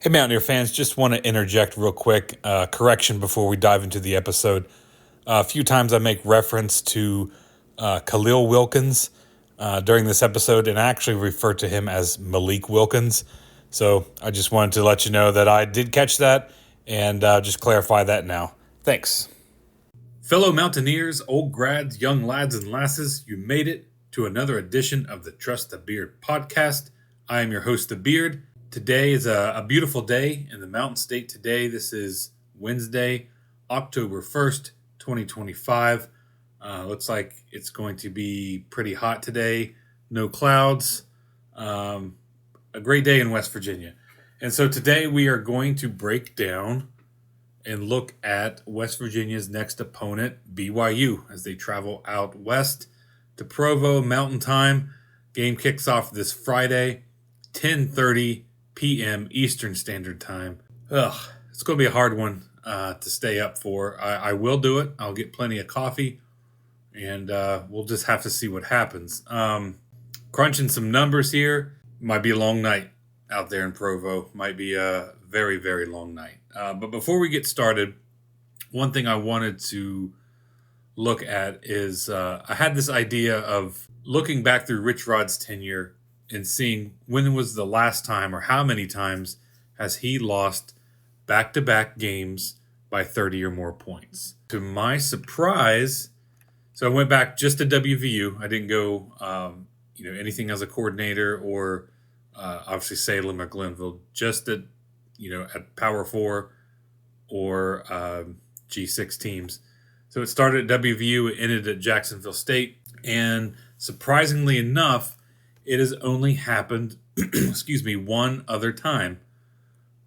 Hey, Mountaineer fans, just want to interject real quick. Correction before we dive into the episode. A few times I make reference to Khalil Wilkins during this episode, and I actually refer to him as Malik Wilkins. So I just wanted to let you know that I did catch that and just clarify that now. Thanks. Fellow Mountaineers, old grads, young lads, and lasses, you made it to another edition of the Trust the Beard podcast. I am your host, The Beard. Today is a beautiful day in the Mountain State today. This is Wednesday, October 1st, 2025. Looks like it's going to be pretty hot today. No clouds. A great day in West Virginia. And so today we are going to break down and look at West Virginia's next opponent, BYU, as they travel out west to Provo Mountain Time. Game kicks off this Friday, 10:30 p.m. Eastern Standard Time. It's going to be a hard one to stay up for. I will do it. I'll get plenty of coffee, and we'll just have to see what happens. Crunching some numbers here. Might be a long night out there in Provo. Might be a very, very long night. But before we get started, one thing I wanted to look at is I had this idea of looking back through Rich Rod's tenure and seeing when was the last time or how many times has he lost back-to-back games by 30 or more points. To my surprise, so I went back just to WVU. I didn't go anything as a coordinator or obviously Salem or Glenville, just at Power 4 or G6 teams. So it started at WVU, it ended at Jacksonville State, and surprisingly enough, it has only happened, one other time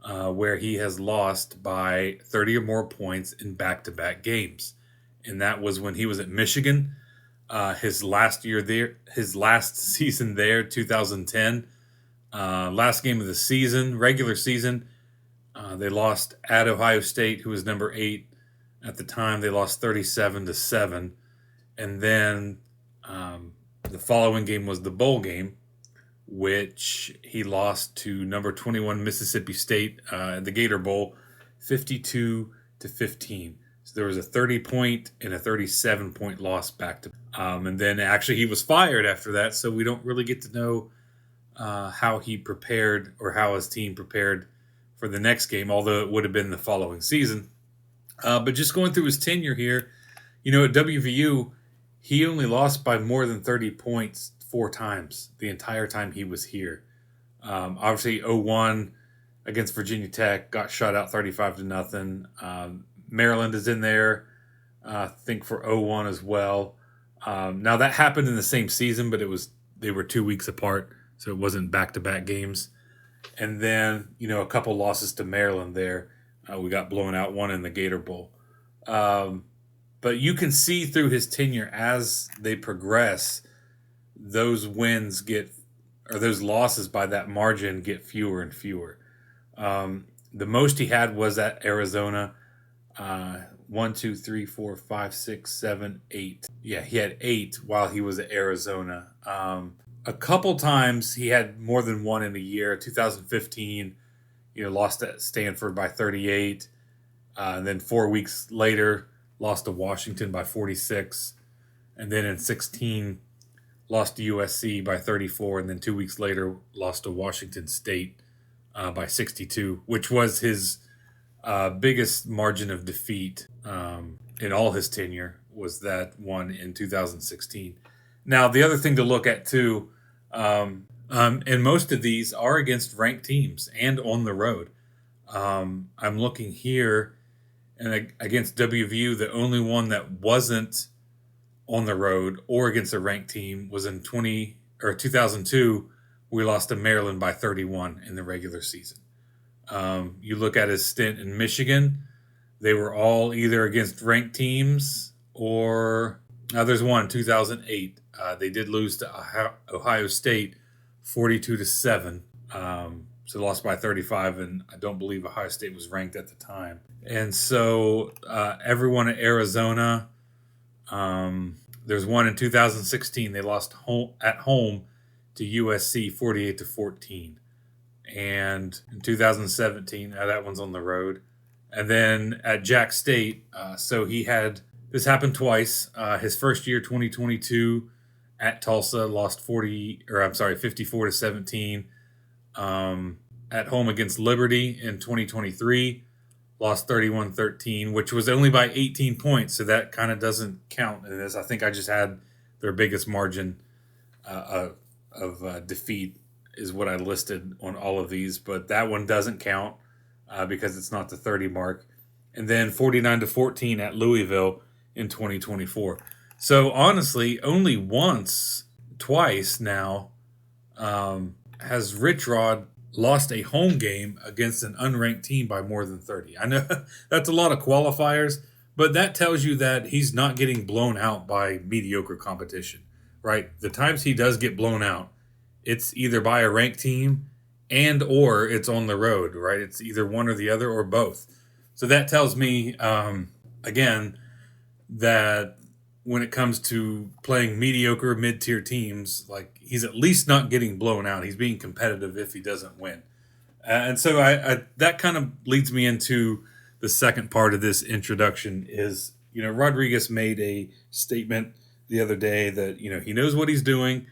where he has lost by 30 or more points in back-to-back games. And that was when he was at Michigan, his last season there, 2010. Last game of the season, regular season, they lost at Ohio State, who was number 8 at the time. They lost 37-7. And then the following game was the bowl game, which he lost to number 21 Mississippi State at the Gator Bowl, 52-15. So there was a 30-point and a 37-point loss back to. And then actually he was fired after that, so we don't really get to know how he prepared or how his team prepared for the next game, although it would have been the following season. But just going through his tenure here, at WVU, he only lost by more than 30 points 4 times the entire time he was here. Obviously, 0-1 against Virginia Tech, got shut out 35-0. Maryland is in there, I think, for 0-1 as well. Now, that happened in the same season, but they were 2 weeks apart, so it wasn't back-to-back games. And then, a couple losses to Maryland there. We got blown out, one in the Gator Bowl. But you can see through his tenure as they progress, those those losses by that margin get fewer and fewer. The most he had was at Arizona. 1, 2, 3, 4, 5, 6, 7, 8. Yeah, he had 8 while he was at Arizona. A couple times he had more than one in a year. 2015, lost at Stanford by 38. And then 4 weeks later, lost to Washington by 46. And then in 16, lost to USC by 34. And then 2 weeks later, lost to Washington State by 62, which was his biggest margin of defeat in all his tenure, was that one in 2016. Now, the other thing to look at, too, and most of these are against ranked teams and on the road. I'm looking here, and against WVU, the only one that wasn't on the road or against a ranked team was in 2002. We lost to Maryland by 31 in the regular season. You look at his stint in Michigan, they were all either against ranked teams or there's one, 2008. They did lose to Ohio State 42-7. So lost by 35, and I don't believe Ohio State was ranked at the time. And so everyone at Arizona, there's one in 2016. They lost at home to USC 48-14. and in 2017, that one's on the road. And then at Jack State, so he had this happened twice. His first year, 2022, at Tulsa, lost 54 to 17. At home against Liberty in 2023, lost 31-13, which was only by 18 points, so that kind of doesn't count in this. I think I just had their biggest margin of defeat is what I listed on all of these, but that one doesn't count because it's not the 30 mark. And then 49-14 at Louisville in 2024. So honestly, only twice now has Rich Rod lost a home game against an unranked team by more than 30. I know that's a lot of qualifiers, but that tells you that he's not getting blown out by mediocre competition, right? The times he does get blown out, it's either by a ranked team and or it's on the road, right? It's either one or the other or both. So that tells me, again, that when it comes to playing mediocre mid-tier teams, like he's at least not getting blown out. He's being competitive if he doesn't win. And so I that kind of leads me into the second part of this introduction is, Rodriguez made a statement the other day that, he knows what he's doing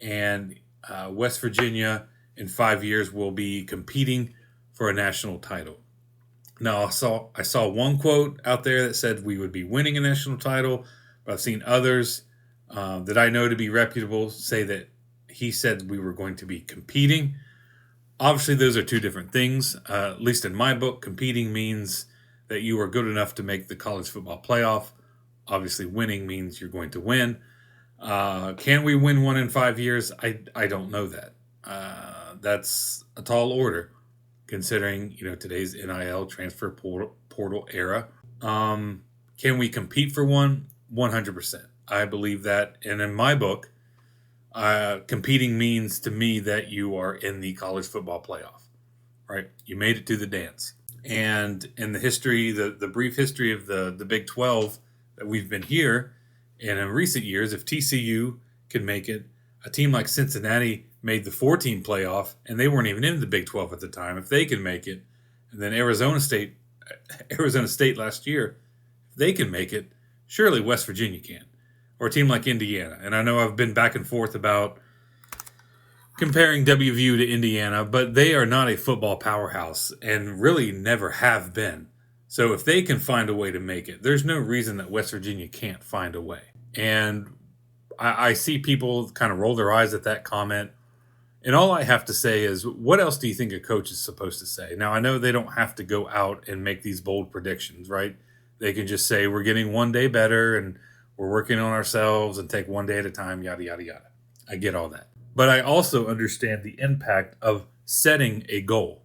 and West Virginia in 5 years will be competing for a national title. Now, I saw one quote out there that said we would be winning a national title, but I've seen others that I know to be reputable say that he said we were going to be competing. Obviously, those are two different things. At least in my book, competing means that you are good enough to make the college football playoff. Obviously, winning means you're going to win. Can we win one in 5 years? I don't know that. That's a tall order, considering today's NIL transfer portal era. Can we compete for one? 100%. I believe that. And in my book, competing means to me that you are in the college football playoff, right? You made it to the dance. And in the history, the brief history of the Big 12 that we've been here, and in recent years, if TCU can make it, a team like Cincinnati made the 4-team playoff, and they weren't even in the Big 12 at the time. If they can make it, and then Arizona State last year, if they can make it, surely West Virginia can, or a team like Indiana. And I know I've been back and forth about comparing WVU to Indiana, but they are not a football powerhouse and really never have been. So if they can find a way to make it, there's no reason that West Virginia can't find a way. And I see people kind of roll their eyes at that comment. And all I have to say is, what else do you think a coach is supposed to say? Now, I know they don't have to go out and make these bold predictions, right? They can just say, we're getting one day better and we're working on ourselves and take one day at a time, yada, yada, yada. I get all that. But I also understand the impact of setting a goal,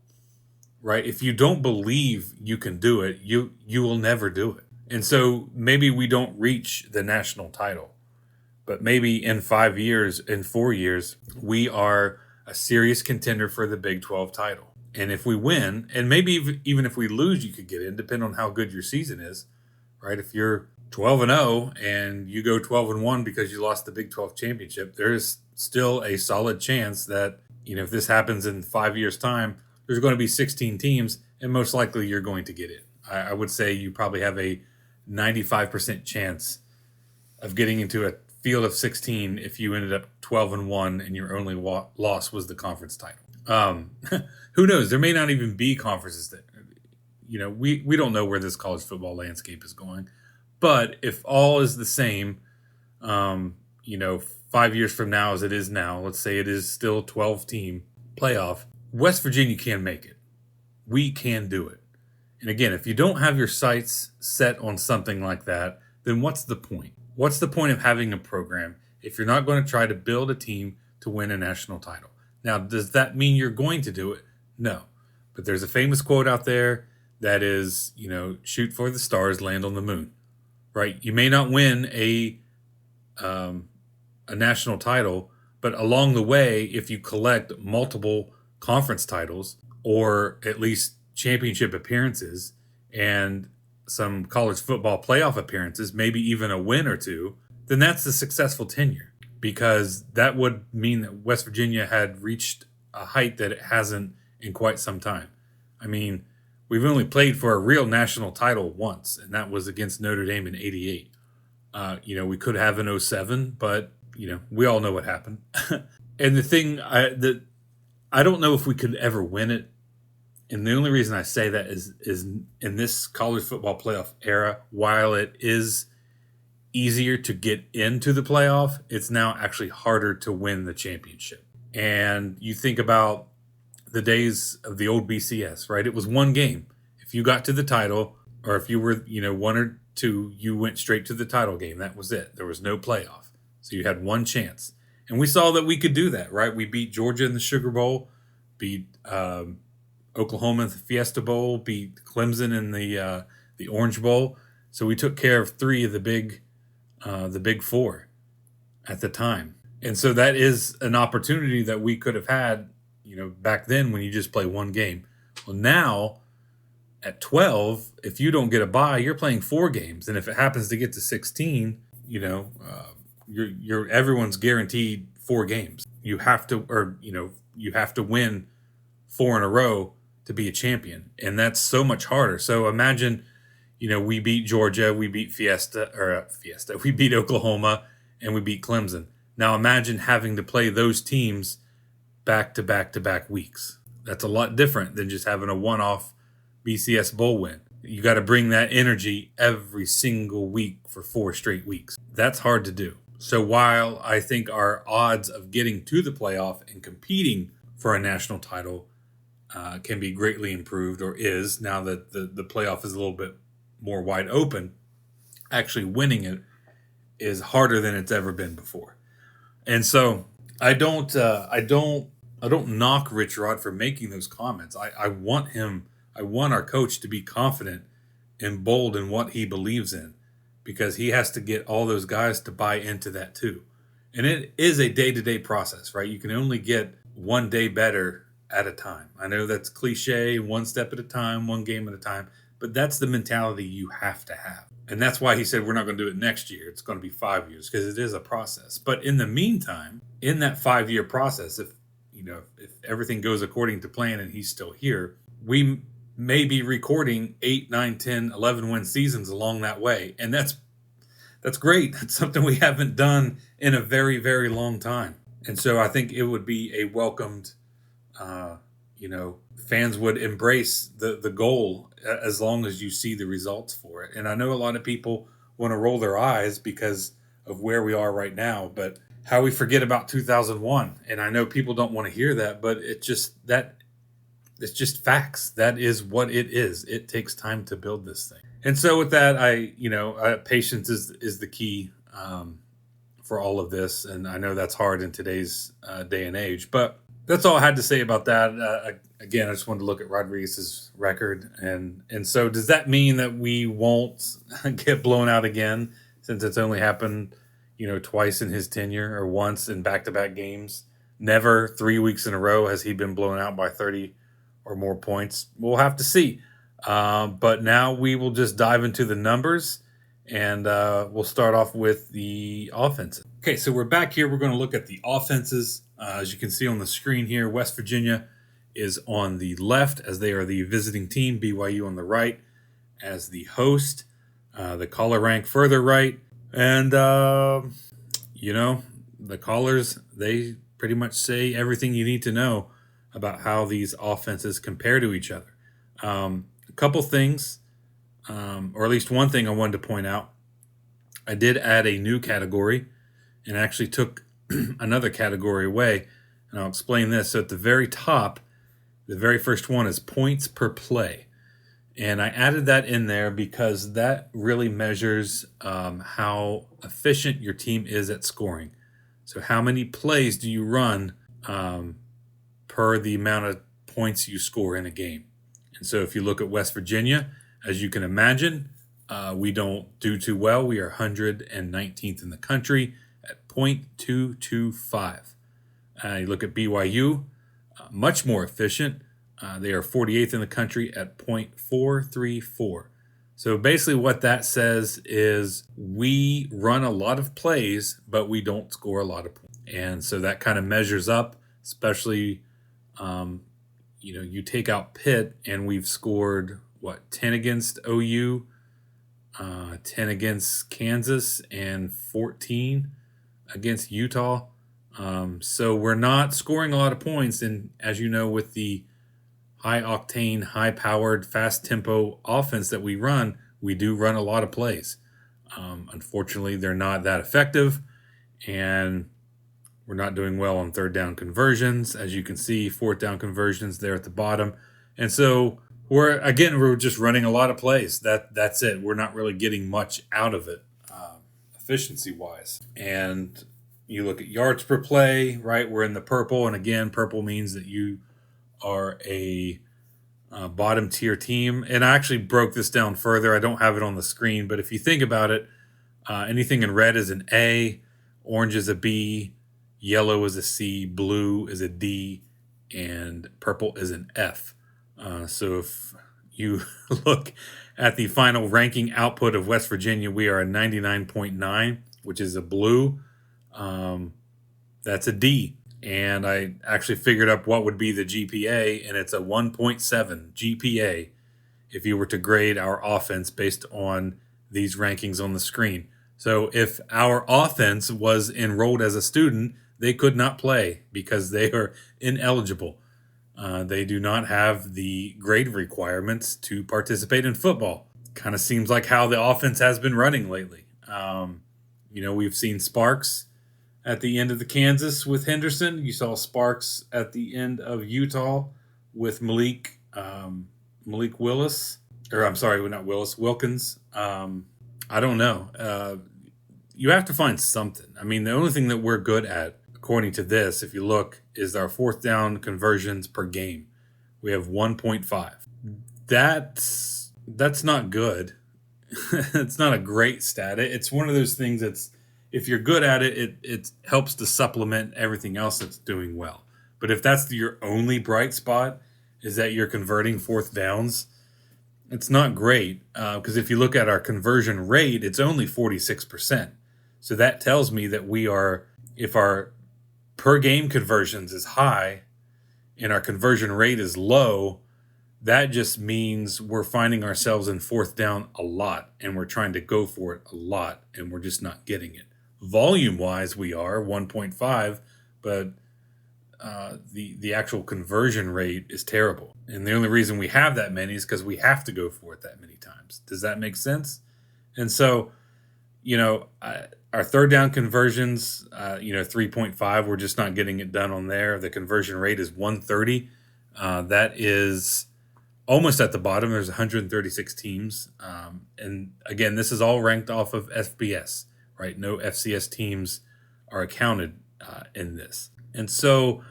right? If you don't believe you can do it, you will never do it. And so maybe we don't reach the national title, but maybe in 5 years, in 4 years, we are a serious contender for the Big 12 title. And if we win, and maybe even if we lose, you could get in, depending on how good your season is, right? If you're 12-0 and you go 12-1 because you lost the Big 12 championship, there's still a solid chance that, if this happens in 5 years' time, there's going to be 16 teams, and most likely you're going to get in. I would say you probably have a 95% chance of getting into a field of 16 if you ended up 12-1 and your only loss was the conference title. Who knows? There may not even be conferences that, we don't know where this college football landscape is going. But if all is the same, 5 years from now as it is now, let's say it is still 12-team playoff, West Virginia can make it. We can do it. And again, if you don't have your sights set on something like that, then what's the point? What's the point of having a program if you're not going to try to build a team to win a national title? Now, does that mean you're going to do it? No. But there's a famous quote out there that is, shoot for the stars, land on the moon, right? You may not win a national title, but along the way, if you collect multiple conference titles or at least championship appearances and some college football playoff appearances, maybe even a win or two, then that's a successful tenure, because that would mean that West Virginia had reached a height that it hasn't in quite some time. I mean, we've only played for a real national title once, and that was against Notre Dame in '88. We could have in '07, but we all know what happened. And the thing I don't know if we could ever win it. And the only reason I say that is in this college football playoff era, while it is easier to get into the playoff, it's now actually harder to win the championship. And you think about the days of the old BCS, right? It was one game. If you got to the title, or if you were, one or two, you went straight to the title game. That was it. There was no playoff. So you had one chance. And we saw that we could do that, right? We beat Georgia in the Sugar Bowl, beat Oklahoma in the Fiesta Bowl, beat Clemson in the Orange Bowl. So we took care of three of the big four at the time. And so that is an opportunity that we could have had, back then when you just play one game. Well, now at 12, if you don't get a bye, you're playing 4 games. And if it happens to get to 16, you're everyone's guaranteed 4 games. You have to win 4 in a row to be a champion. And that's so much harder. So imagine, we beat Georgia, we beat we beat Oklahoma, and we beat Clemson. Now imagine having to play those teams back to back to back weeks. That's a lot different than just having a one-off BCS bowl win. You got to bring that energy every single week for 4 straight weeks. That's hard to do. So while I think our odds of getting to the playoff and competing for a national title can be greatly improved, or is, now that the playoff is a little bit more wide open, actually winning it is harder than it's ever been before. And so I don't knock Rich Rod for making those comments. I want our coach to be confident and bold in what he believes in, because he has to get all those guys to buy into that too. And it is a day-to-day process, right? You can only get one day better at a time. I know that's cliche, one step at a time, one game at a time, but that's the mentality you have to have. And that's why he said we're not going to do it next year. It's going to be 5 years, because it is a process. But in the meantime, in that 5-year process, if everything goes according to plan and he's still here, we may be recording 8, 9, 10, 11 win seasons along that way. And that's great. That's something we haven't done in a very, very long time. And so I think it would be a welcomed, fans would embrace the goal as long as you see the results for it. And I know a lot of people want to roll their eyes because of where we are right now, but how we forget about 2001. And I know people don't want to hear that, but it's just facts. That is what it is. It takes time to build this thing. And so with that, patience is the key for all of this. And I know that's hard in today's day and age, but that's all I had to say about that. Again, I just wanted to look at Rodriguez's record. And so does that mean that we won't get blown out again, since it's only happened, twice in his tenure, or once in back-to-back games? Never 3 weeks in a row has he been blown out by 30 or more points. We'll have to see. But now we will just dive into the numbers, and we'll start off with the offenses. Okay, so we're back here. We're going to look at the offenses. As you can see on the screen here, West Virginia is on the left, as they are the visiting team. BYU on the right as the host. The caller rank further right. And, the callers, they pretty much say everything you need to know about how these offenses compare to each other. A couple things, or at least one thing I wanted to point out. I did add a new category and actually took another category away, and I'll explain this. So at the very top, the very first one is points per play. And I added that in there because that really measures how efficient your team is at scoring. So how many plays do you run per the amount of points you score in a game? And so if you look at West Virginia, as you can imagine, we don't do too well. We are 119th in the country at .225. You look at BYU, much more efficient. They are 48th in the country at .434. So basically what that says is we run a lot of plays, but we don't score a lot of points. And so that kind of measures up, especially, you take out Pitt, and we've scored, 10 against OU, 10 against Kansas, and 14 against Utah. So we're not scoring a lot of points. And as you know, with the high octane, high powered, fast tempo offense that we do run a lot of plays. Unfortunately, they're not that effective, and we're not doing well on third down conversions. As you can see, fourth down conversions there at the bottom. And so we're just running a lot of plays. That's it. We're not really getting much out of it, efficiency wise. And you look at yards per play, right? We're in the purple, and again, purple means that you are a bottom tier team. And I actually broke this down further. I don't have it on the screen, but if you think about it, anything in red is an A, orange is a B, yellow is a C, blue is a D, and purple is an F. So if you look at the final ranking output of West Virginia, we are a 99.9, which is a blue. That's a D. And I actually figured up what would be the GPA, and it's a 1.7 GPA if you were to grade our offense based on these rankings on the screen. So if our offense was enrolled as a student, they could not play because they are ineligible. They do not have the grade requirements to participate in football. Kind of seems like how the offense has been running lately. We've seen sparks at the end of the Kansas with Henderson. You saw sparks at the end of Utah with Malik Willis. Or I'm sorry, not Willis, Wilkins. I don't know. You have to find something. I mean, the only thing that we're good at, according to this, if you look, is our fourth down conversions per game. We have 1.5. That's not good. It's not a great stat. It's one of those things that's, if you're good at it, it helps to supplement everything else that's doing well. But if that's your only bright spot, is that you're converting fourth downs, it's not great. Because if you look at our conversion rate, it's only 46%. So that tells me that if our per game conversions is high and our conversion rate is low, that just means we're finding ourselves in fourth down a lot, and we're trying to go for it a lot, and we're just not getting it. Volume-wise, we are 1.5, but the actual conversion rate is terrible. And the only reason we have that many is because we have to go for it that many times. Does that make sense? And so, our third down conversions, 3.5, we're just not getting it done on there. The conversion rate is 130. That is almost at the bottom. There's 136 teams. And again, this is all ranked off of FBS, right? No FCS teams are accounted in this. And so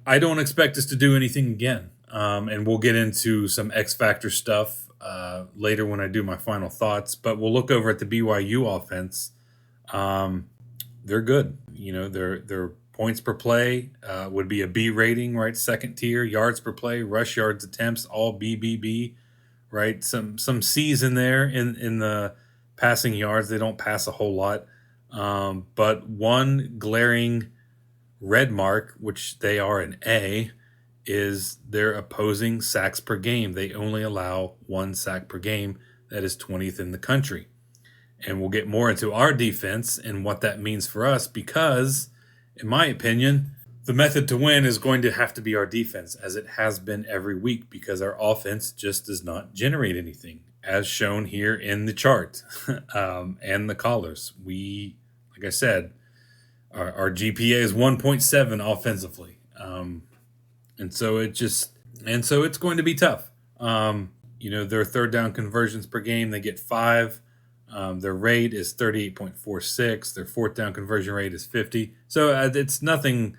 I don't expect us to do anything again. And we'll get into some X Factor stuff later when I do my final thoughts. But we'll look over at the BYU offense. They're good. Their points per play would be a B rating, right? Second tier. Yards per play, rush yards attempts, all BBB, right? Some C's in there in the passing yards. They don't pass a whole lot. But one glaring red mark, which they are an A, is their opposing sacks per game. They only allow 1 sack per game. That is 20th in the country. And we'll get more into our defense and what that means for us because, in my opinion, the method to win is going to have to be our defense, as it has been every week, because our offense just does not generate anything, as shown here in the chart and the collars. We, like I said, our GPA is 1.7 offensively. And so it's going to be tough. Their third down conversions per game, they get 5. Their rate is 38.46. Their fourth down conversion rate is 50. So it's nothing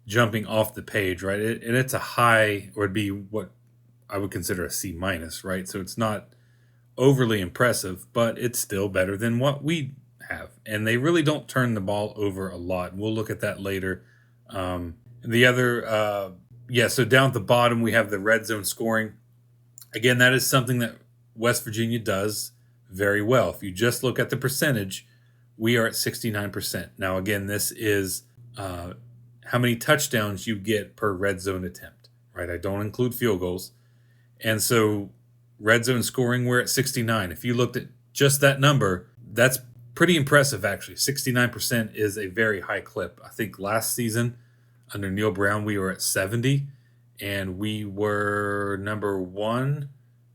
jumping off the page, right? And it's a high, or it'd be what I would consider a C minus, right? So it's not overly impressive, but it's still better than what we have. And they really don't turn the ball over a lot. We'll look at that later. The other, so down at the bottom, we have the red zone scoring. Again, that is something that West Virginia does very well. If you just look at the percentage, we are at 69%. Now, again, this is how many touchdowns you get per red zone attempt. right? I don't include field goals. And so red zone scoring, we're at 69. If you looked at just that number, that's pretty impressive, actually. 69% is a very high clip. I think last season under Neil Brown, we were at 70, and we were number one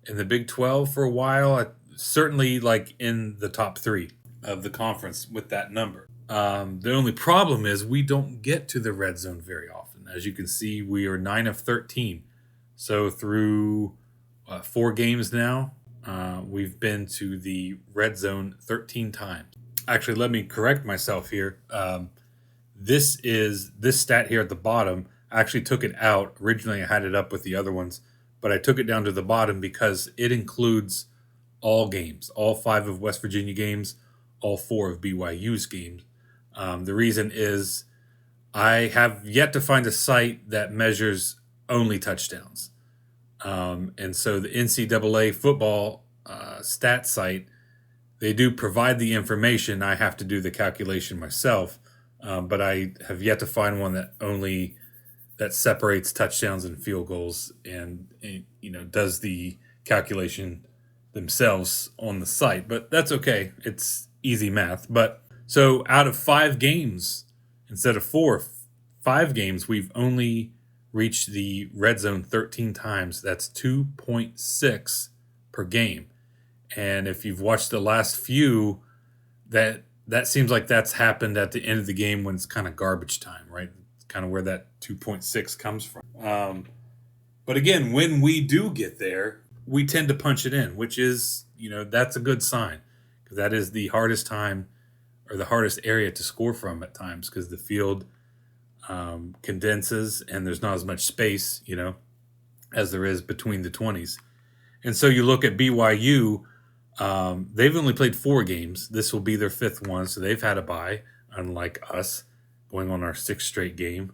in the Big 12 for a while. Certainly like in the top three of the conference with that number. The only problem is we don't get to the red zone very often. As you can see, we are 9 of 13. So through 4 games now, we've been to the red zone 13 times. Actually, let me correct myself here. This stat here at the bottom. I actually took it out. Originally, I had it up with the other ones, but I took it down to the bottom because it includes all games, all 5 of West Virginia games, all 4 of BYU's games. The reason is I have yet to find a site that measures only touchdowns. And so the NCAA football stat site, they do provide the information. I have to do the calculation myself, but I have yet to find one that separates touchdowns and field goals and does the calculation themselves on the site. But that's okay. It's easy math. But so out of 5 games, instead of 4, 5 games, we've only reached the red zone 13 times. That's 2.6 per game. And if you've watched the last few, that seems like that's happened at the end of the game when it's kind of garbage time, right? It's kind of where that 2.6 comes from. But again, when we do get there, we tend to punch it in, which is, that's a good sign, because that is the hardest time or the hardest area to score from at times, because the field condenses and there's not as much space, as there is between the 20s. And so you look at BYU, they've only played 4 games. This will be their 5th one, so they've had a bye, unlike us, going on our 6th straight game.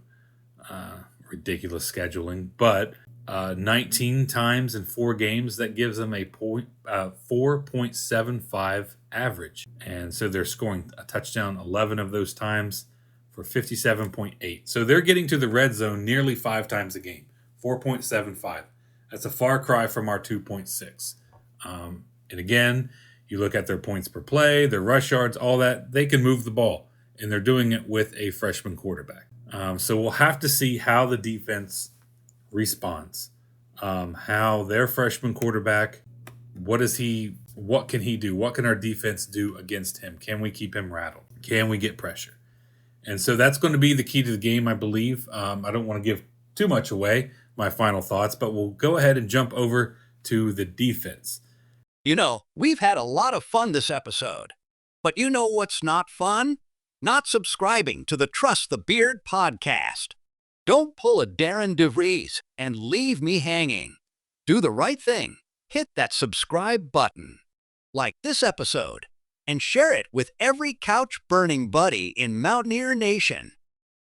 Ridiculous scheduling. But 19 times in 4 games, that gives them a 4.75 average. And so they're scoring a touchdown 11 of those times for 57.8. So they're getting to the red zone nearly 5 times a game, 4.75. That's a far cry from our 2.6. And again, you look at their points per play, their rush yards, all that, they can move the ball. And they're doing it with a freshman quarterback. So we'll have to see how the defense responds. How their freshman quarterback, what can he do? What can our defense do against him? Can we keep him rattled? Can we get pressure? And so that's going to be the key to the game, I believe. I don't want to give too much away, my final thoughts, but we'll go ahead and jump over to the defense. We've had a lot of fun this episode. But you know what's not fun? Not subscribing to the Trust the Beard podcast. Don't pull a Darren DeVries and leave me hanging. Do the right thing. Hit that subscribe button. Like this episode. And share it with every couch-burning buddy in Mountaineer Nation.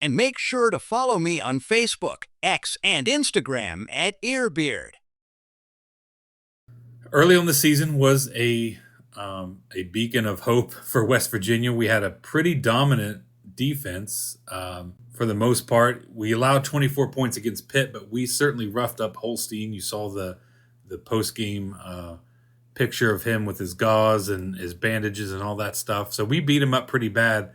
And make sure to follow me on Facebook, X, and Instagram at Earbeard. Early on the season was a beacon of hope for West Virginia. We had a pretty dominant defense for the most part. We allowed 24 points against Pitt, but we certainly roughed up Holstein. You saw the post-game picture of him with his gauze and his bandages and all that stuff. So we beat him up pretty bad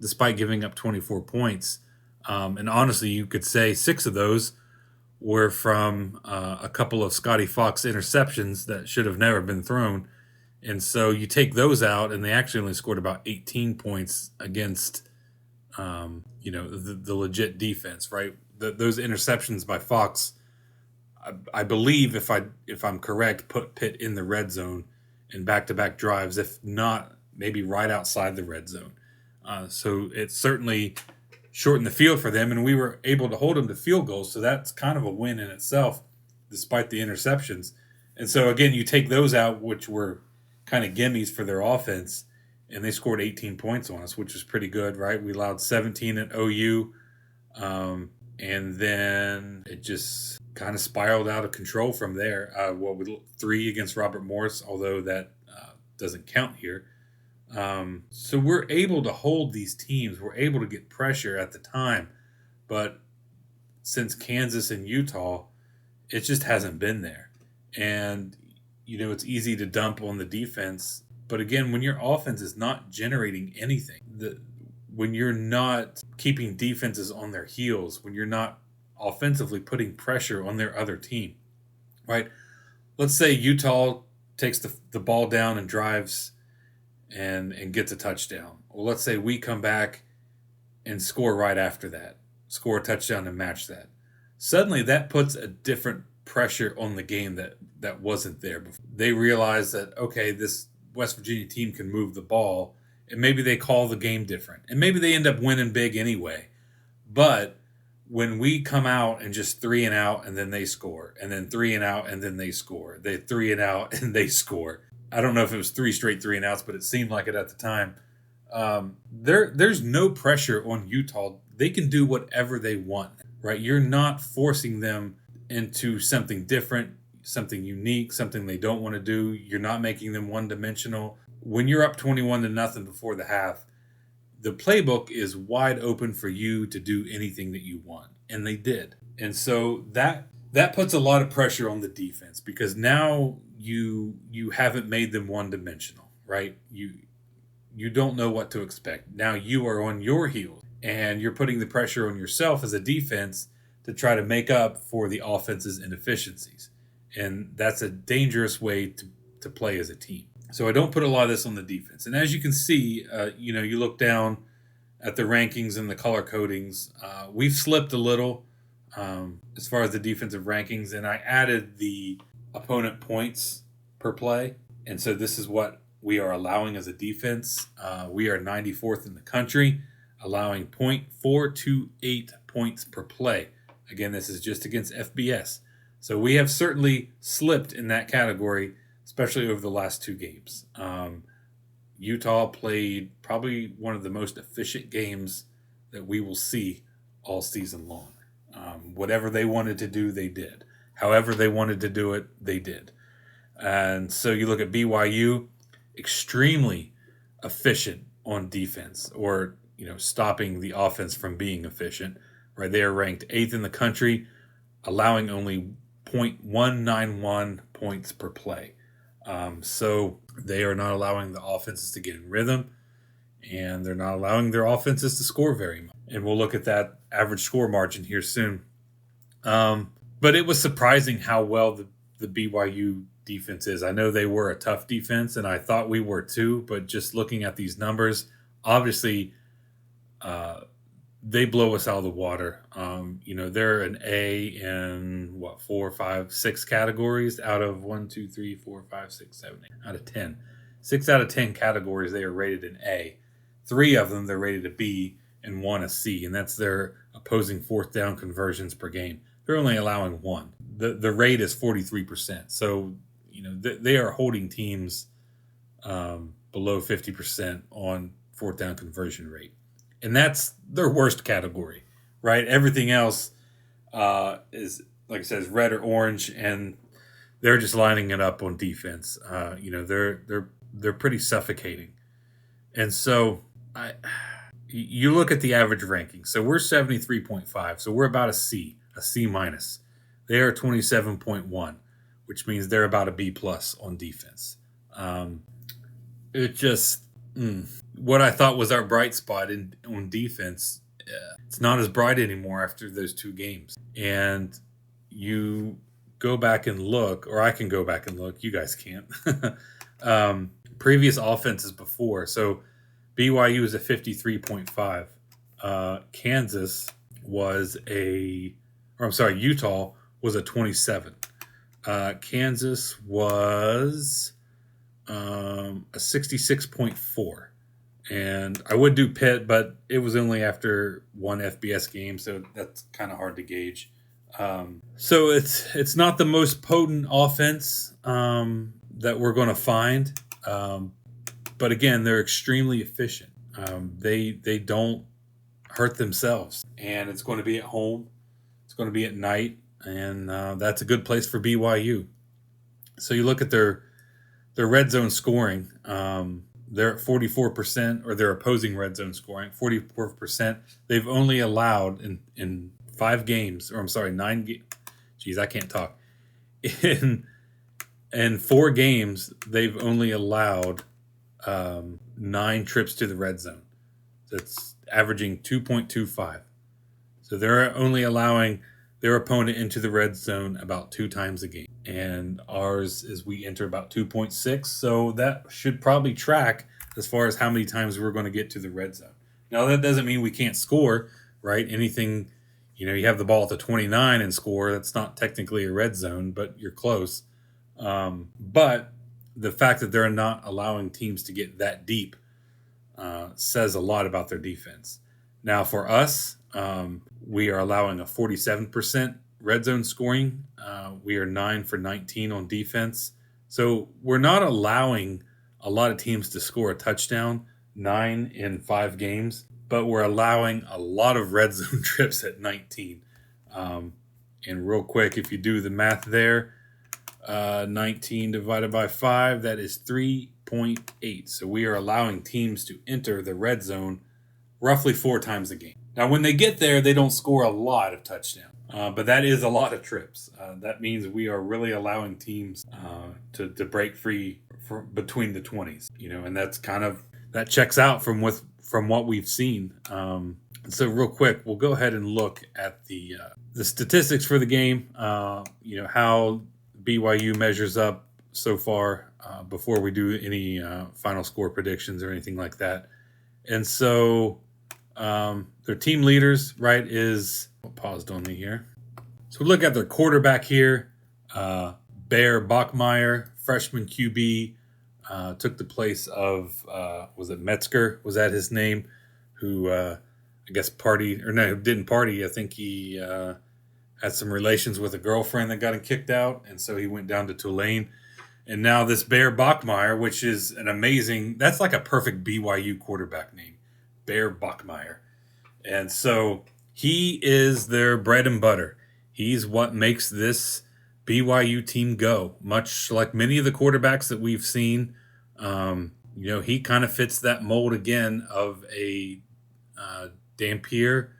despite giving up 24 points. And honestly, you could say 6 of those were from a couple of Scotty Fox interceptions that should have never been thrown. And so you take those out, and they actually only scored about 18 points against, the legit defense, right? Those interceptions by Fox, I believe, if I'm correct, put Pitt in the red zone in back-to-back drives, if not maybe right outside the red zone. So it certainly shortened the field for them, and we were able to hold them to field goals. So that's kind of a win in itself, despite the interceptions. And so again, you take those out, which were kind of gimmies for their offense, and they scored 18 points on us, which is pretty good, right? We allowed 17 at OU, and then it just kind of spiraled out of control from there. 3 against Robert Morris, although that doesn't count here. So we're able to hold these teams. We're able to get pressure at the time. But since Kansas and Utah, It just hasn't been there. And, it's easy to dump on the defense. But again, when your offense is not generating anything, when you're not keeping defenses on their heels, when you're not offensively putting pressure on their other team, right? Let's say Utah takes the ball down and drives and gets a touchdown. Well, let's say we come back and score right after that, score a touchdown and match that. Suddenly that puts a different pressure on the game that wasn't there before. They realize that, okay, this West Virginia team can move the ball, and maybe they call the game different. And maybe they end up winning big anyway. But when we come out and just 3 and out and then they score, and then 3 and out and then they score, they 3 and out and they score. I don't know if it was 3 straight 3 and outs, but it seemed like it at the time. There's no pressure on Utah. They can do whatever they want, right? You're not forcing them into something different, something unique, something they don't want to do. You're not making them one-dimensional. When you're up 21-0 before the half, the playbook is wide open for you to do anything that you want, and they did. And so that puts a lot of pressure on the defense, because now you haven't made them one-dimensional, right? You don't know what to expect. Now you are on your heels, and you're putting the pressure on yourself as a defense to try to make up for the offense's inefficiencies. And that's a dangerous way to play as a team. So I don't put a lot of this on the defense. And as you can see, you look down at the rankings and the color codings. We've slipped a little as far as the defensive rankings, and I added the opponent points per play. And so this is what we are allowing as a defense. We are 94th in the country, allowing .428 points per play. Again, this is just against FBS. So we have certainly slipped in that category, especially over the last 2 games. Utah played probably one of the most efficient games that we will see all season long. Whatever they wanted to do, they did. However they wanted to do it, they did. And so you look at BYU, extremely efficient on defense, or stopping the offense from being efficient. Right, they are ranked 8th in the country, allowing only .191 points per play. So they are not allowing the offenses to get in rhythm, and they're not allowing their offenses to score very much. And we'll look at that average score margin here soon. But it was surprising how well the BYU defense is. I know they were a tough defense, and I thought we were too, but just looking at these numbers, obviously they blow us out of the water. They're an A in 4, 5, 6 categories out of 1, 2, 3, 4, 5, 6, 7, 8 out of 10. 6 out of 10 categories they are rated an A. 3 of them they're rated a B, and 1 a C, and that's their opposing 4th down conversions per game. They're only allowing 1. The rate is 43%. So they are holding teams below 50% on 4th down conversion rate. And that's their worst category, right? Everything else is, like I said, is red or orange, and they're just lining it up on defense. They're pretty suffocating. And so you look at the average ranking. So we're 73.5. So we're about a C minus. They are 27.1, which means they're about a B plus on defense. It just what I thought was our bright spot on defense, it's not as bright anymore after those 2 games. And you go back and look, or I can go back and look. You guys can't. Previous offenses before. So BYU is a 53.5. Utah was a 27. Kansas was a 66.4. And I would do Pitt, but it was only after 1 FBS game, so that's kind of hard to gauge. So it's not the most potent offense that we're going to find, but again, they're extremely efficient. They don't hurt themselves, and it's going to be at home. It's going to be at night, and that's a good place for BYU. So you look at their red zone scoring. They're at 44%, or their opposing red zone scoring, 44%. They've only allowed in 9 games. Geez, I can't talk. In in 4 games, they've only allowed 9 trips to the red zone. That's averaging 2.25. So they're only allowing their opponent into the red zone about 2 times a game. And ours is we enter about 2.6. So that should probably track as far as how many times we're going to get to the red zone. Now, that doesn't mean we can't score, right? Anything, you have the ball at the 29 and score. That's not technically a red zone, but you're close. But the fact that they're not allowing teams to get that deep says a lot about their defense. Now, for us, we are allowing a 47% red zone scoring. We are 9 for 19 on defense. So we're not allowing a lot of teams to score a touchdown, 9 in 5 games, but we're allowing a lot of red zone trips at 19. And real quick, if you do the math there, 19 divided by 5, that is 3.8. So we are allowing teams to enter the red zone roughly 4 times a game. Now, when they get there, they don't score a lot of touchdowns, but that is a lot of trips. That means we are really allowing teams to break free between the 20s, and that's that checks out from what we've seen. So real quick, we'll go ahead and look at the statistics for the game. How BYU measures up so far before we do any final score predictions or anything like that. And so their team leaders, right, paused on me here. So we look at their quarterback here, Bear Bachmeier, freshman QB, took the place of, was it Metzger? Was that his name? Who I guess partied, or no, didn't party. I think he had some relations with a girlfriend that got him kicked out, and so he went down to Tulane. And now this Bear Bachmeier, which is that's like a perfect BYU quarterback name, Bear Bachmeier. And so he is their bread and butter. He's what makes this BYU team go, much like many of the quarterbacks that we've seen. He kind of fits that mold again of a Dampier,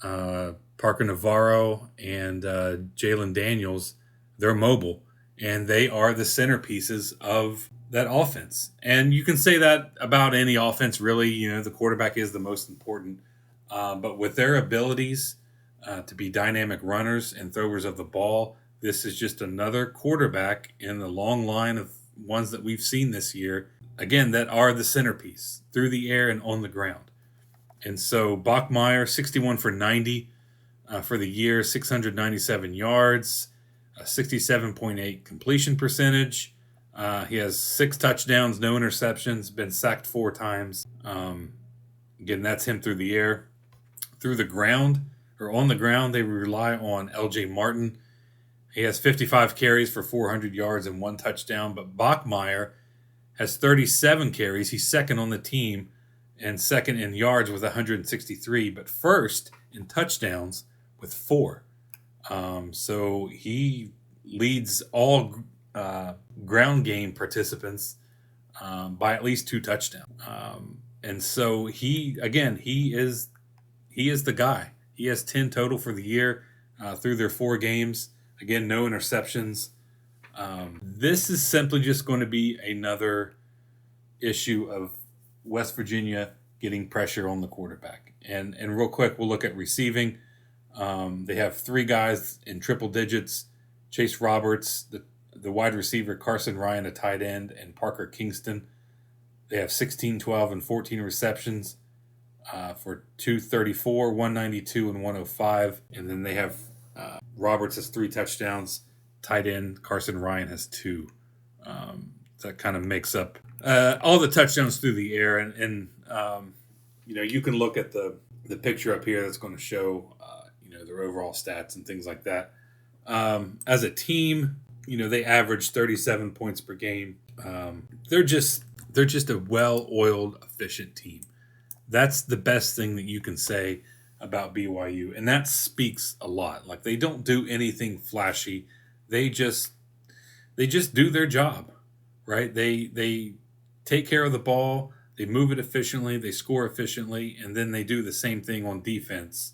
Parker Navarro, and Jalen Daniels. They're mobile, and they are the centerpieces of that offense. And you can say that about any offense, really. The quarterback is the most important. But with their abilities to be dynamic runners and throwers of the ball, this is just another quarterback in the long line of ones that we've seen this year, again, that are the centerpiece through the air and on the ground. And so Bachmeier, 61 for 90 for the year, 697 yards, 67.8 completion percentage. He has 6 touchdowns, no interceptions, been sacked 4 times. Again, that's him through the air. Through the ground, or on the ground, they rely on LJ Martin. He has 55 carries for 400 yards and 1 touchdown, but Bachmeier has 37 carries. He's second on the team and second in yards with 163, but first in touchdowns with 4. So he leads all ground game participants by at least 2 touchdowns. And so he is the guy. He has 10 total for the year through their 4 games. Again, no interceptions. This is simply just going to be another issue of West Virginia getting pressure on the quarterback. And real quick, we'll look at receiving. They have 3 guys in triple digits. Chase Roberts, the wide receiver, Carson Ryan, a tight end, and Parker Kingston. They have 16, 12, and 14 receptions for 234, 192, and 105. And then they have Roberts has 3 touchdowns. Tight end Carson Ryan has 2. That kind of makes up all the touchdowns through the air. And you can look at the picture up here that's going to show their overall stats and things like that. As a team, they average 37 points per game. They're just a well-oiled, efficient team. That's the best thing that you can say about BYU, and that speaks a lot. Like, they don't do anything flashy. They just do their job, right? They take care of the ball, they move it efficiently, they score efficiently, and then they do the same thing on defense.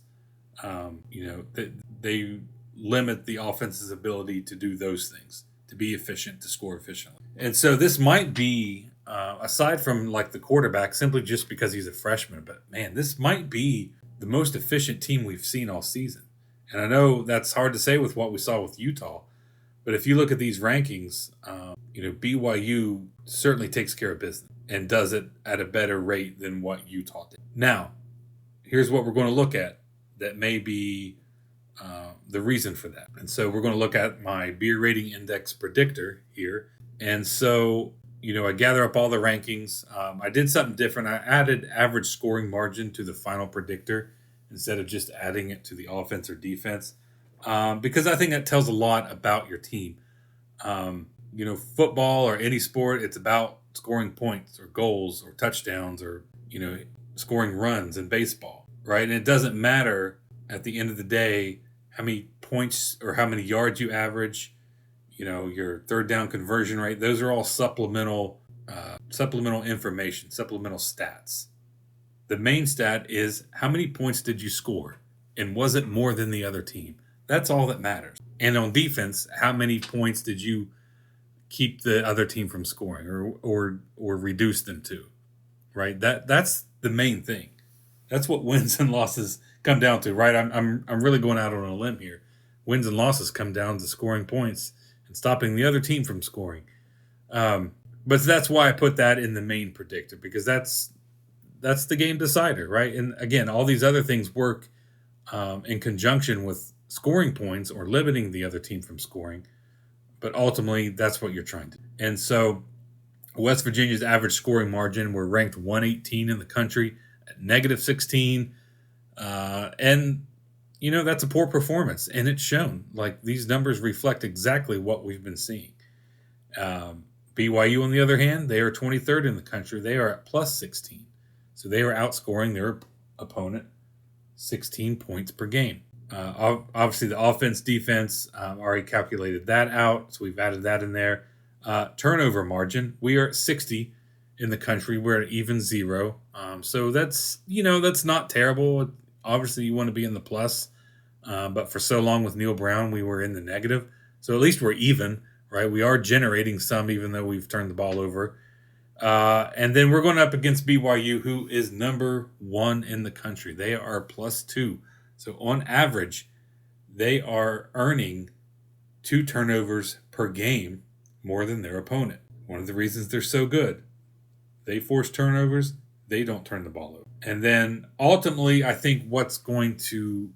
They limit the offense's ability to do those things, to be efficient, to score efficiently. And so this might be, aside from like the quarterback, simply just because he's a freshman, but man, this might be the most efficient team we've seen all season. And I know that's hard to say with what we saw with Utah, but if you look at these rankings, BYU certainly takes care of business and does it at a better rate than what Utah did. Now, here's what we're going to look at that may be the reason for that. And so we're going to look at my beer rating index predictor here. And so, I gather up all the rankings. I did something different. I added average scoring margin to the final predictor instead of just adding it to the offense or defense, because I think that tells a lot about your team. Football or any sport, it's about scoring points or goals or touchdowns or, scoring runs in baseball, right? And it doesn't matter at the end of the day how many points or how many yards you average, your third down conversion rate. Those are all supplemental information, supplemental stats. The main stat is how many points did you score, and was it more than the other team? That's all that matters. And on defense, how many points did you keep the other team from scoring or reduce them to? Right? That's the main thing. That's what wins and losses come down to, right? I'm really going out on a limb here. Wins and losses come down to scoring points and stopping the other team from scoring. But that's why I put that in the main predictor, because that's the game decider, right? And again, all these other things work in conjunction with scoring points or limiting the other team from scoring. But ultimately, that's what you're trying to do. And so West Virginia's average scoring margin, we're ranked 118 in the country at negative 16. And, that's a poor performance. And it's shown. Like, these numbers reflect exactly what we've been seeing. BYU, on the other hand, they are 23rd in the country. They are at plus 16. So they are outscoring their opponent 16 points per game. Obviously, the offense, defense, already calculated that out. So we've added that in there. Turnover margin, we are at 60 in the country. We're at even 0. So that's not terrible. Obviously, you want to be in the plus. But for so long with Neil Brown, we were in the negative. So at least we're even, right? We are generating some, even though we've turned the ball over. And then we're going up against BYU, who is number 1 in the country. They are plus 2. So on average, they are earning 2 turnovers per game more than their opponent. One of the reasons they're so good. They force turnovers. They don't turn the ball over. And then ultimately, I think what's going to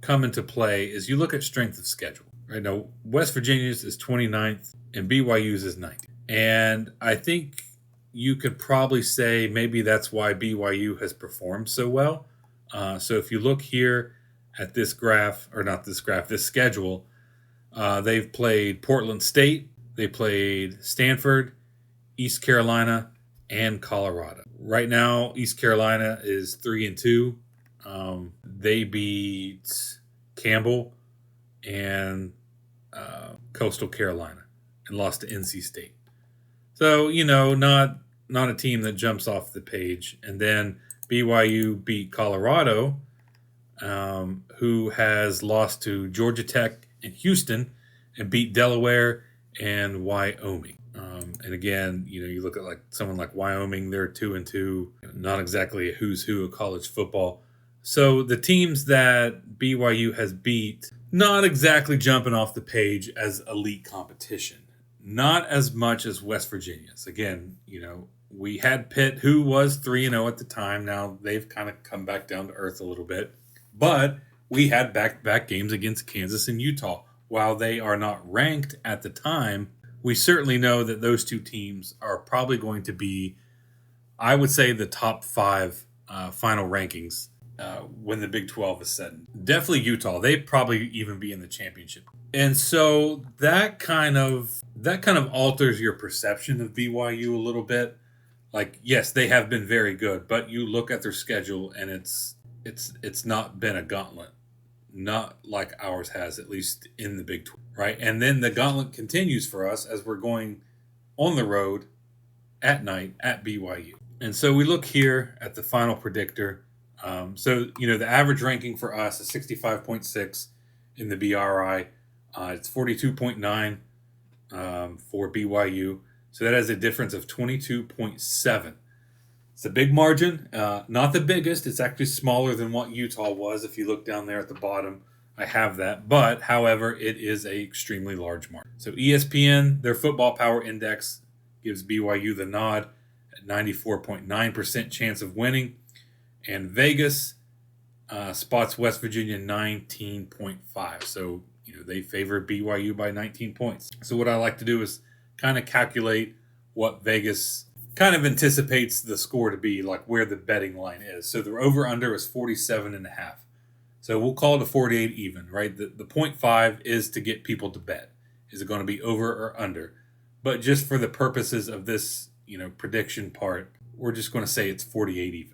come into play is you look at strength of schedule. Right now, West Virginia's is 29th and BYU's is 90th. And I think you could probably say maybe that's why BYU has performed so well. So if you look here at this graph, or not this graph, this schedule, they've played Portland State, they played Stanford, East Carolina, and Colorado. Right now, East Carolina is 3-2. They beat Campbell and Coastal Carolina and lost to NC State. So, not a team that jumps off the page. And then BYU beat Colorado, who has lost to Georgia Tech and Houston, and beat Delaware and Wyoming. And again, you look at like someone like Wyoming, they're 2-2, not exactly a who's who of college football. So the teams that BYU has beat, not exactly jumping off the page as elite competition. Not as much as West Virginia's. Again, we had Pitt, who was 3-0 at the time. Now they've kind of come back down to earth a little bit. But we had back-to-back games against Kansas and Utah. While they are not ranked at the time, we certainly know that those two teams are probably going to be, I would say, the top 5 final rankings when the Big 12 is set. Definitely Utah. They'd probably even be in the championship. And so that kind of alters your perception of BYU a little bit. Like, yes, they have been very good, but you look at their schedule and it's not been a gauntlet, not like ours has, at least in the Big 12, right? And then the gauntlet continues for us as we're going on the road at night at BYU. And so we look here at the final predictor. So the average ranking for us is 65.6, in the BRI. It's 42.9 for BYU. So that has a difference of 22.7. It's a big margin, not the biggest. It's actually smaller than what Utah was. If you look down there at the bottom, I have that. But, however, it is a extremely large margin. So ESPN, their football power index, gives BYU the nod at 94.9% chance of winning. And Vegas spots West Virginia 19.5. So, they favor BYU by 19 points. So what I like to do is kind of calculate what Vegas kind of anticipates the score to be, like where the betting line is. So the over-under is 47.5. So we'll call it a 48 even, right? The 0.5 is to get people to bet. Is it going to be over or under? But just for the purposes of this, prediction part, we're just going to say it's 48 even.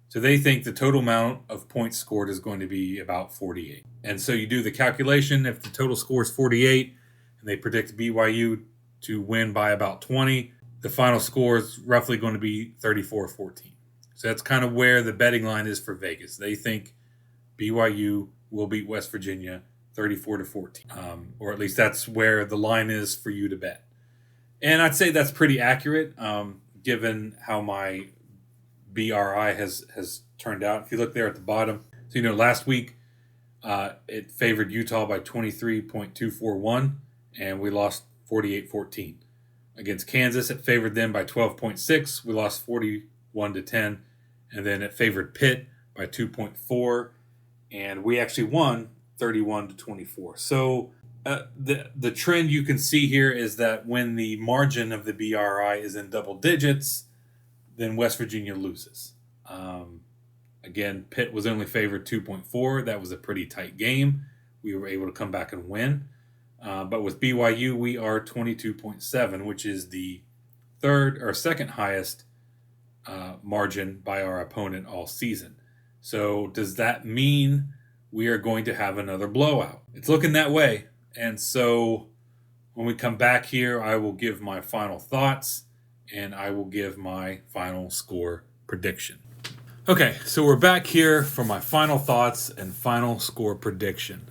So they think the total amount of points scored is going to be about 48. And so you do the calculation. If the total score is 48 and they predict BYU to win by about 20, the final score is roughly going to be 34-14. So that's kind of where the betting line is for Vegas. They think BYU will beat West Virginia 34-14. Or at least that's where the line is for you to bet. And I'd say that's pretty accurate, given how my BRI has turned out. If you look there at the bottom, so last week it favored Utah by 23.241, and we lost 48-14. Against Kansas, it favored them by 12.6. We lost 41-10, and then it favored Pitt by 2.4, and we actually won 31-24. So the trend you can see here is that when the margin of the BRI is in double digits, then West Virginia loses. Again, Pitt was only favored 2.4. That was a pretty tight game. We were able to come back and win. But with BYU, we are 22.7, which is the second highest margin by our opponent all season. So does that mean we are going to have another blowout? It's looking that way. And so when we come back here, I will give my final thoughts and I will give my final score prediction. Okay, so we're back here for my final thoughts and final score prediction.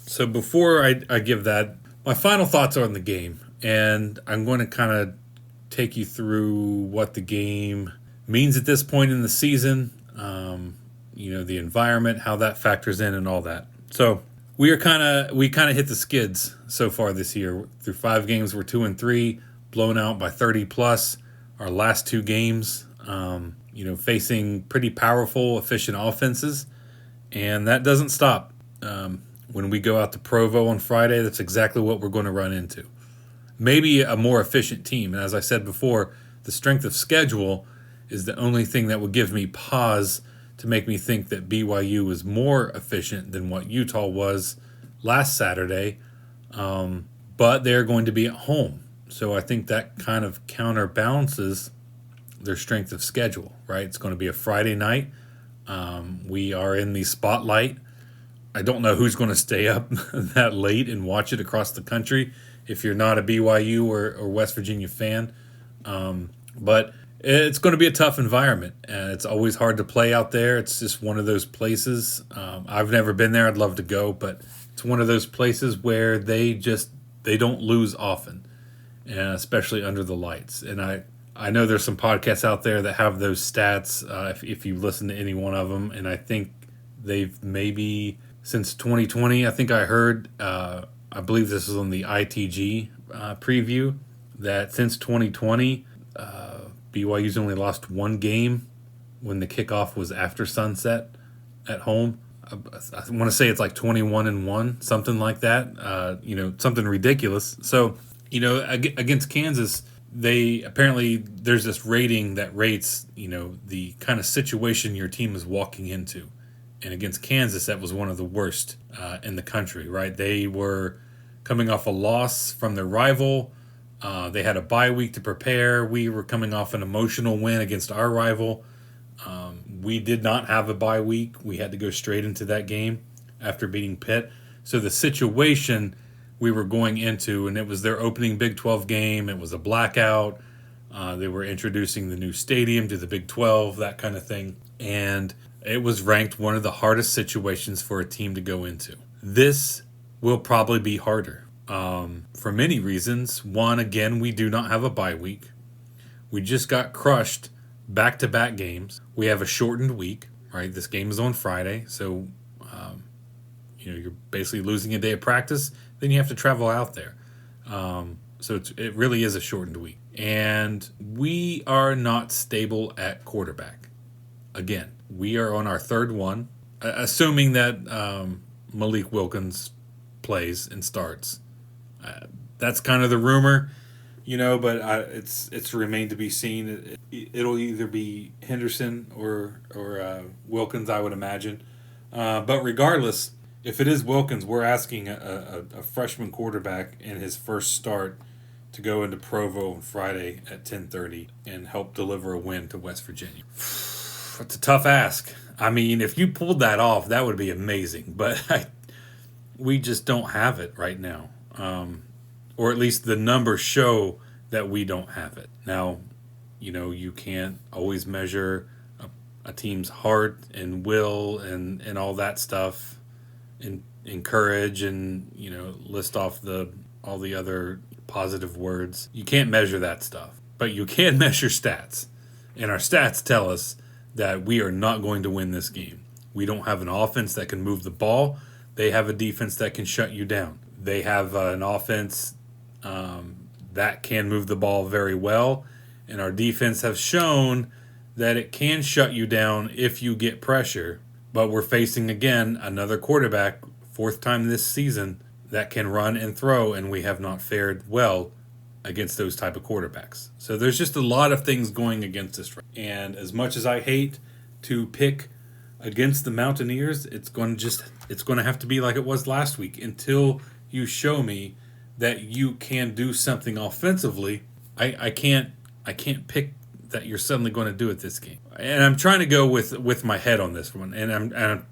So before I give that, my final thoughts are on the game, and I'm going to kind of take you through what the game means at this point in the season, the environment, how that factors in, and all that. So we kind of hit the skids so far this year. Through 5 games, we're 2-3, blown out by 30 plus. Our last 2 games, facing pretty powerful, efficient offenses, and that doesn't stop. When we go out to Provo on Friday, that's exactly what we're going to run into. Maybe a more efficient team. And as I said before, the strength of schedule is the only thing that would give me pause to make me think that BYU is more efficient than what Utah was last Saturday. But they're going to be at home. So I think that kind of counterbalances their strength of schedule, right? It's going to be a Friday night. We are in the spotlight. I don't know who's going to stay up that late and watch it across the country if you're not a BYU or West Virginia fan. But it's going to be a tough environment, and it's always hard to play out there. It's just one of those places. I've never been there. I'd love to go, but it's one of those places where they don't lose often, and especially under the lights. And I know there's some podcasts out there that have those stats if you listen to any one of them, and I think they've maybe since 2020, I think I heard, I believe this was on the ITG preview, that since 2020, BYU's only lost 1 game when the kickoff was after sunset at home. I want to say it's like 21-1, something like that, something ridiculous. So, against Kansas, there's this rating that rates, the kind of situation your team is walking into. And against Kansas, that was one of the worst in the country, right? They were coming off a loss from their rival. They had a bye week to prepare. We were coming off an emotional win against our rival. We did not have a bye week. We had to go straight into that game after beating Pitt. So the situation we were going into, and it was their opening Big 12 game. It was a blackout. They were introducing the new stadium to the Big 12, that kind of thing. And it was ranked one of the hardest situations for a team to go into. This will probably be harder for many reasons. One, again, we do not have a bye week. We just got crushed back-to-back games. We have a shortened week, right? This game is on Friday, so you're basically losing a day of practice. Then you have to travel out there. So it really is a shortened week. And we are not stable at quarterback. Again, we are on our third one, assuming that Malik Wilkins plays and starts. That's kind of the rumor, but it's remained to be seen. It'll either be Henderson or Wilkins, I would imagine. But regardless, if it is Wilkins, we're asking a freshman quarterback in his first start to go into Provo on Friday at 10:30 and help deliver a win to West Virginia. It's a tough ask. I mean, if you pulled that off, that would be amazing. But we just don't have it right now. Or at least the numbers show that we don't have it. Now, you can't always measure a team's heart and will and all that stuff and encourage and, list off all the other positive words. You can't measure that stuff. But you can measure stats. And our stats tell us that we are not going to win this game. We don't have an offense that can move the ball. They have a defense that can shut you down. They have an offense that can move the ball very well. And our defense has shown that it can shut you down if you get pressure. But we're facing, again, another quarterback, fourth time this season, that can run and throw, and we have not fared well against those type of quarterbacks. So there's just a lot of things going against us. And as much as I hate to pick against the Mountaineers, it's going to have to be like it was last week until you show me that you can do something offensively. I can't pick that you're suddenly going to do it this game. And I'm trying to go with my head on this one. And I'm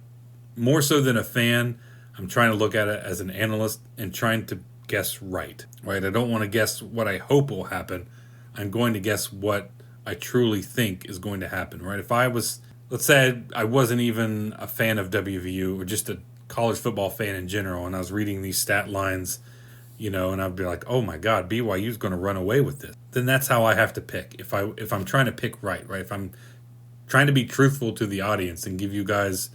more so than a fan, I'm trying to look at it as an analyst and trying to guess right. I don't want to guess what I hope will happen. I'm going to guess what I truly think is going to happen, right? If I was, let's say I wasn't even a fan of WVU or just a college football fan in general, and I was reading these stat lines, and I'd be like, oh my God, BYU's going to run away with this. Then that's how I have to pick. If I'm trying to pick right? If I'm trying to be truthful to the audience and give you guys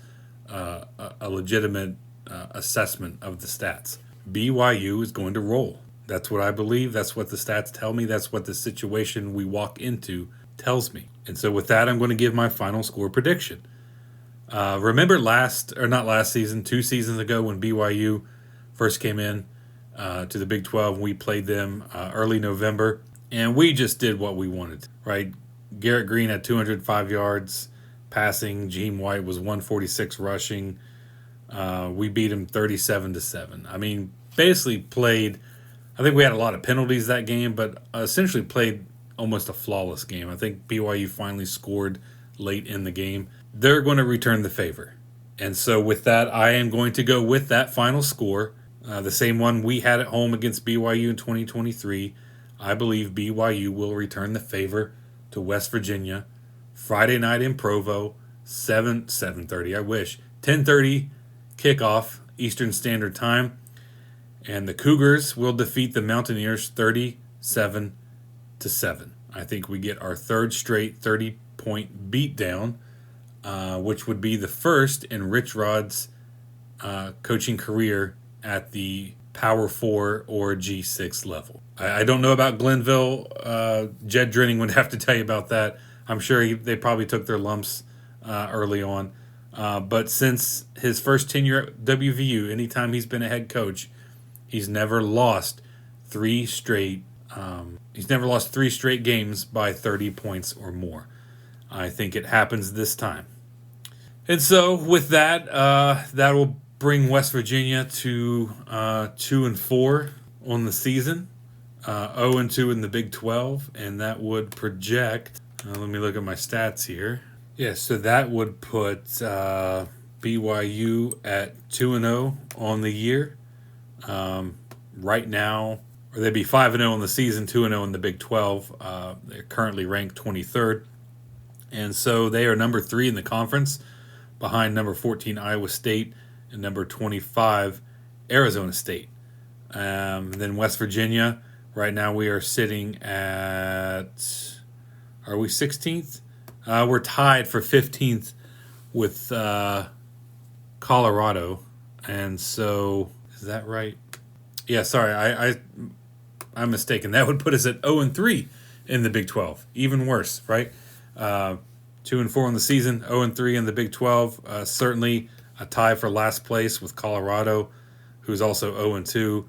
a legitimate assessment of the stats, BYU is going to roll. That's what I believe. That's what the stats tell me. That's what the situation we walk into tells me. And so with that, I'm going to give my final score prediction. Remember not last season, 2 seasons ago when BYU first came in to the Big 12, we played them early November, and we just did what we wanted, right? Garrett Green had 205 yards passing. Jaheim White was 146 rushing. We beat him 37-7. I mean, basically played, I think we had a lot of penalties that game, but essentially played almost a flawless game. I think BYU finally scored late in the game. They're going to return the favor. And so with that, I am going to go with that final score, the same one we had at home against BYU in 2023. I believe BYU will return the favor to West Virginia Friday night in Provo, 7:30. I wish 10:30 kickoff Eastern Standard Time, and the Cougars will defeat the Mountaineers 37-7. I think we get our third straight 30-point beatdown, which would be the first in Rich Rod's coaching career at the Power 4 or G6 level. I don't know about Glenville. Jed Drenning would have to tell you about that. I'm sure they probably took their lumps early on. But since his first tenure at WVU, anytime he's been a head coach, he's never lost three straight games by 30 points or more. I think it happens this time. And so with that, that will bring West Virginia to 2-4 on the season, 0-2 in the Big 12, and that would project. Let me look at my stats here. Yeah, so that would put BYU at 2-0 on the year. Right now, or they'd be 5-0 on the season, 2-0 in the Big 12. They're currently ranked 23rd. And so they are number 3 in the conference, behind number 14 Iowa State and number 25 Arizona State. Then West Virginia, right now we are sitting at, are we 16th? We're tied for 15th with Colorado. And so, is that right? Yeah, sorry, I'm mistaken. That would put us at 0-3 in the Big 12. Even worse, right? 2-4 in the season, 0-3 in the Big 12. Certainly a tie for last place with Colorado, who's also 0-2.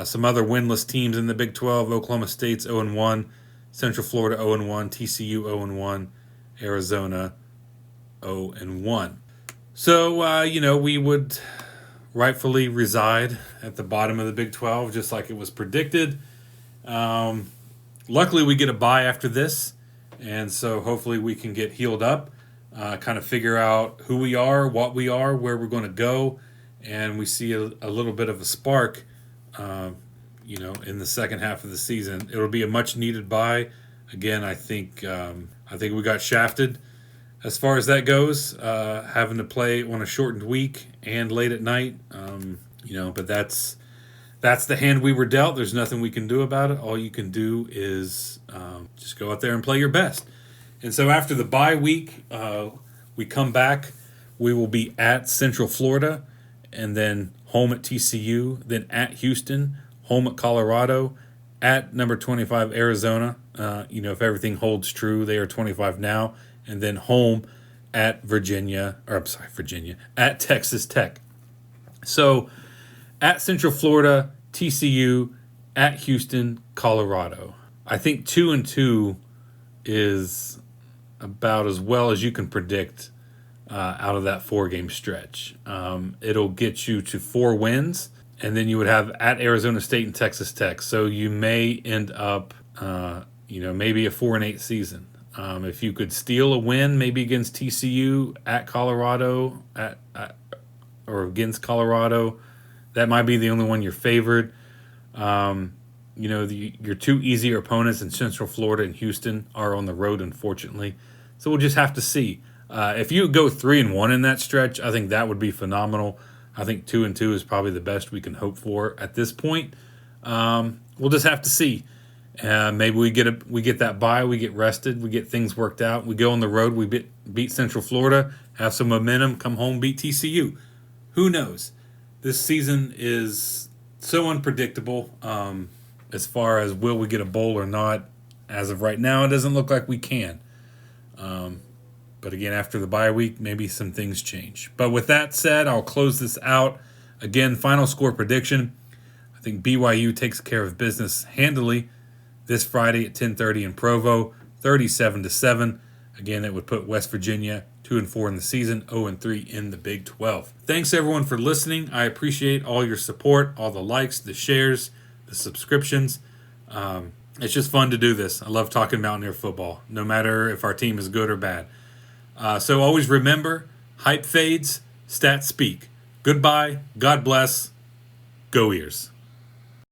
Some other winless teams in the Big 12. Oklahoma State's 0-1. Central Florida 0-1. TCU 0-1. Arizona 0-1. So, we would rightfully reside at the bottom of the Big 12, just like it was predicted. Luckily, we get a bye after this, and so hopefully we can get healed up, kind of figure out who we are, what we are, where we're going to go, and we see a little bit of a spark, in the second half of the season. It'll be a much-needed bye. Again, I think we got shafted as far as that goes, having to play on a shortened week and late at night. But that's the hand we were dealt. There's nothing we can do about it. All you can do is just go out there and play your best. And so after the bye week, we come back. We will be at Central Florida, and then home at TCU, then at Houston, home at Colorado, at number 25 Arizona. If everything holds true, they are 25 now, and then home at Virginia, at Texas Tech. So at Central Florida, TCU, at Houston, Colorado. I think 2-2 is about as well as you can predict out of that 4-game stretch. It'll get you to 4 wins, and then you would have at Arizona State and Texas Tech. So you may end up, maybe a 4-8 season. If you could steal a win, maybe against TCU, at Colorado, or against Colorado, that might be the only one you're favored. Your 2 easier opponents in Central Florida and Houston are on the road, unfortunately. So we'll just have to see. If you go 3-1 in that stretch, I think that would be phenomenal. I think 2-2 is probably the best we can hope for at this point. We'll just have to see. Maybe we get that bye, we get rested, we get things worked out. We go on the road, we beat Central Florida, have some momentum, come home, beat TCU. Who knows? This season is so unpredictable as far as will we get a bowl or not. As of right now, it doesn't look like we can. But again, after the bye week, maybe some things change. But with that said, I'll close this out. Again, final score prediction. I think BYU takes care of business handily this Friday at 10:30 in Provo, 37-7. Again, it would put West Virginia 2-4 in the season, 0-3 in the Big 12. Thanks everyone for listening. I appreciate all your support, all the likes, the shares, the subscriptions. It's just fun to do this. I love talking Mountaineer football, no matter if our team is good or bad. So always remember, hype fades, stats speak. Goodbye, God bless, go Ears.